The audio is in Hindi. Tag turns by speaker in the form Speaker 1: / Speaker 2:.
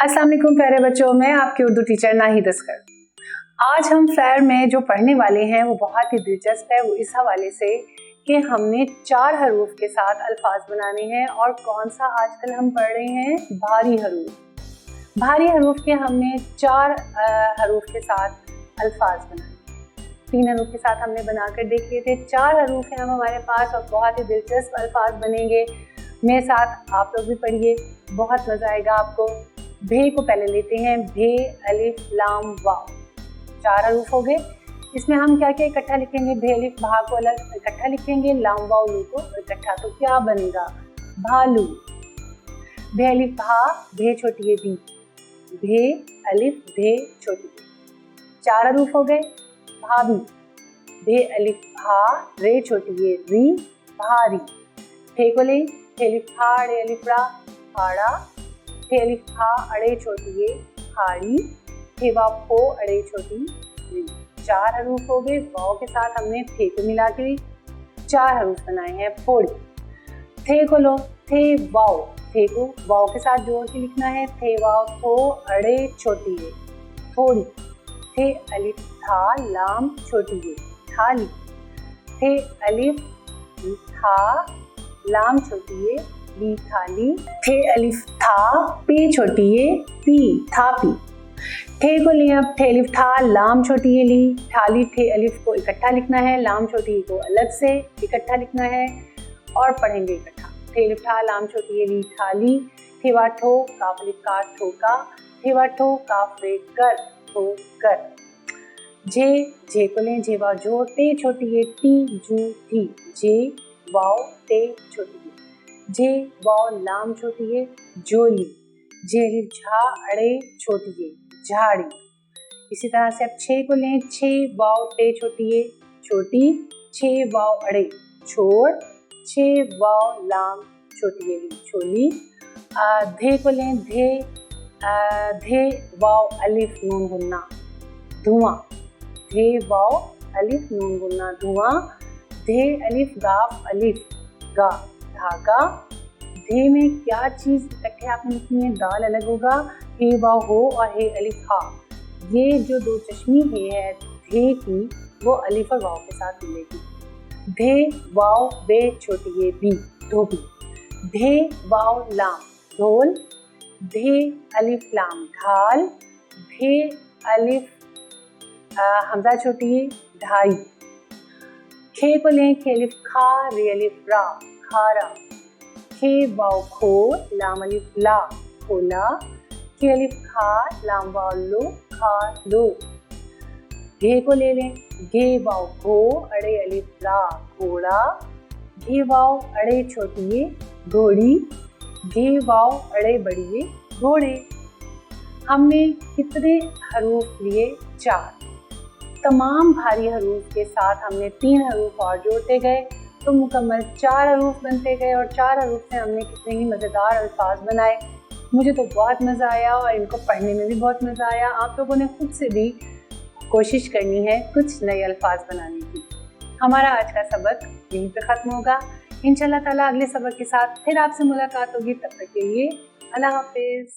Speaker 1: अस्सलाम वालेकुम प्यारे बच्चों, मैं आपकी उर्दू टीचर नाहिद अस्कर। आज हम फेयर में जो पढ़ने वाले हैं वो बहुत ही दिलचस्प है। वो इस हवाले से कि हमने 4 हरूफ के साथ अल्फाज बनाने हैं और कौन सा आजकल हम पढ़ रहे हैं, भारी हरूफ। भारी हरूफ के हमने 4 हरूफ के साथ अल्फाज बनाए। 3 हरूफ के साथ हमने बनाकर देख लिए थे। 4 हरूफ हैं हमारे पास और बहुत ही दिलचस्प अल्फाज बनेंगे। मेरे साथ आप लोग भी पढ़िए, बहुत मज़ा आएगा आपको। भे को पहले लेते हैं, भे अलिफ लाम वाव, 4 हरूफ हो गए। इसमें हम क्या क्या इकट्ठा लिखेंगे, भे अलिफ भा को अलग इकट्ठा लिखेंगे, लाम वाव लू को इकट्ठा, तो क्या बनेगा, भालू। भे अलिफ भा, भे छोटी है बी, भे अलिफ भे छोटी है, 4 हरूफ हो गए। भाभी, भे अलिफ भा, रे छोटी है री, भारी। फे को ले, फे अलिफ फा, रे अलिफ रा, फाड़ा। फे अलिफ फा, अड़े छोटी है हाड़ी। फे वाव फो, अड़े छोटी री, 4 हरूफ हो गए। वाव के साथ हमने फे को मिला के 4 हरूफ बनाए हैं, फोड़ी। थे को लो, थे वाव, थे को वाव के साथ जोड़ के लिखना है, थे वाव थो, अड़े छोटी है थोड़ी। थे अलिफ था, लाम छोटी है थाली। थे अलिफ था, लाम छोटी है ली, थाली। थे अलिफ था, पे छोटी है पी, थापी। थे को लिया, थे अलिफ था, लाम छोटी है ली, थाली। थे अलिफ को इकट्ठा लिखना है, लाम छोटी को अलग से इकट्ठा लिखना है और पढ़ेंगे इकट्ठा। थे अलिफ था, लाम छोटी है ली, थाली। थे वा ठो, काफ अलिफ का, ठोका। थे वा ठो, काफ रे कर, ठो कर। जे को लें, जे वाव जो, ते छोटी है टी, जू टी, जे वाव ते छोटी है। जे वाव लाम छोटी है जोली। जे अलिफ झा, अड़े छोटी है झाड़ी। इसी तरह से अब 6 को लें, 6 वाव ते छोटी है छोटी, 6 वाव अड़े छोड़, 6 वाव लाम छोटी है छोली। धे को लें, धे वाव अलिफ नून गुन्ना धुआं, धे वाव अलिफ नून गुन्ना धुआं। धे अलिफ गाफ अलिफ गा, धागा। धे में क्या चीज इकट्ठे आपने लिखनी है, दाल अलग होगा, हे वाव हो और हे अलिफ हा। ये जो 2 चश्मी है धे की, वो अलिफ और वाव के साथ मिलेगी। धे वाव बे छोटी है बी, धोबी। धे वाव लाम ढोल। धे अलिफ लाम ढाल। धे अलिफ हमजा छोटी है ढाई। खे को लें, खे अलिफ खा, रे अलिफ रा, खारा। खे वाव खो, लाम अलिफ ला, खोला। खे अलिफ खा, लाम वाव लो, खा लो। घे को ले लें, घे वाव घो, अड़े अलिफ रा, घोड़ा। घे वाव अड़े छोटी है घोड़ी, घे वाव अड़े बड़ी है घोड़े। हमने कितने हरूफ लिए, 4। तमाम भारी हरूफ के साथ हमने 3 हरूफ और जोड़ते गए तो मुकम्मल 4 हरूफ बनते गए और 4 हरूफ से हमने कितने ही मज़ेदार अल्फाज बनाए। मुझे तो बहुत मज़ा आया और इनको पढ़ने में भी बहुत मज़ा आया। आप लोगों ने खुद से भी कोशिश करनी है कुछ नए अल्फाज बनाने की। हमारा आज का सबक यहीं पे ख़त्म होगा। इंशाल्लाह ताला अगले सबक के साथ फिर आपसे मुलाकात होगी। तब तक के लिए अल्लाह हाफिज़।